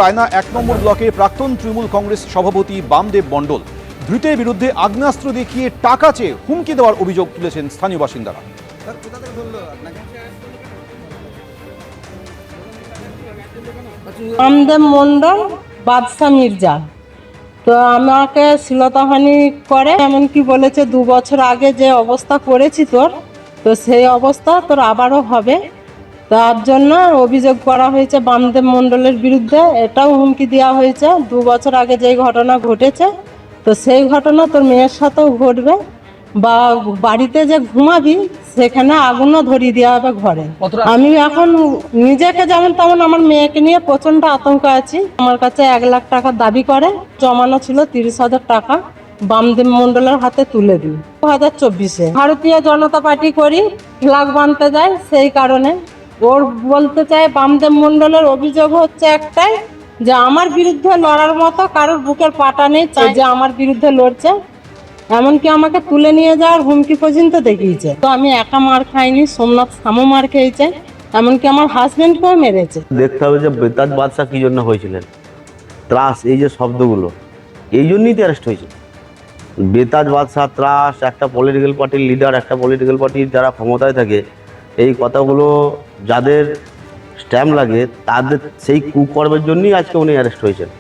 রায়না ১ নম্বর ব্লকে প্রাক্তন তৃণমূল কংগ্রেস সভাপতি বামদেব মণ্ডল ধৃতের বিরুদ্ধে আগ্নেয়াস্ত্র দেখিয়ে টাকা চেয়ে হুমকি দেওয়ার অভিযোগ তুলেছেন স্থানীয় বাসিন্দারা। বামদেব মণ্ডল বাদশা মির্জা তো আমাকে শ্লীলতাহানি করে, এমনকি বলেছে 2 বছর আগে যে অবস্থা করেছি তোর, তো সেই অবস্থা তোর আবারও হবে। তার জন্য অভিযোগ করা হয়েছে বামদেব মণ্ডলের বিরুদ্ধে। এটাও হুমকি দেওয়া হয়েছে 2 বছর আগে যেই ঘটনা ঘটেছে, তো সেই ঘটনা তোর মেয়ের সাথেও ঘটবে, বা বাড়িতে যে ঘুমাবি সেখানে আগুনও ধরিয়ে দেওয়া হবে ঘরে। আমি এখন নিজেকে যেমন তেমন আমার মেয়েকে নিয়ে প্রচন্ড আতঙ্ক আছি। আমার কাছে 1 লাখ টাকা দাবি করে, জমানো ছিল 30,000 টাকা, বামদেব মণ্ডলের হাতে তুলে দিই। 2024-এ ভারতীয় জনতা পার্টি করি, ফ্ল্যাগ বানতে যায়, সেই কারণে ওর বলতে চায় বামদেব মণ্ডলের অভিযোগ হচ্ছে একটাই, যে আমার বিরুদ্ধে লড়ার মতো কারোর বুকের পাটা নেই, চাই যে আমার বিরুদ্ধে লড়ছে, এমনকি আমাকে তুলে নিয়ে যাওয়ার হুমকি পর্যন্ত দেখিয়েছে। তো আমি একা মার খাইনি, সোমনাথ সামু মার খেয়েছে, এমনকি আমার হাজবেন্ডকেও মেরেছে। দেখতে হবে যে বেতাজ বাদশা কি জন্য হয়েছিলেন, ত্রাস, এই যে শব্দগুলো, এই জন্যই তো অ্যারেস্ট হয়েছিল। বেতাজ বাদশা, ত্রাস, একটা পলিটিক্যাল পার্টির লিডার, একটা পলিটিক্যাল পার্টির যারা ক্ষমতায় থাকে, এই কথাগুলো যাদের স্ট্যাম্প লাগে তাদের সেই কুকর্মের জন্যই আজকে উনি অ্যারেস্ট হয়েছেন।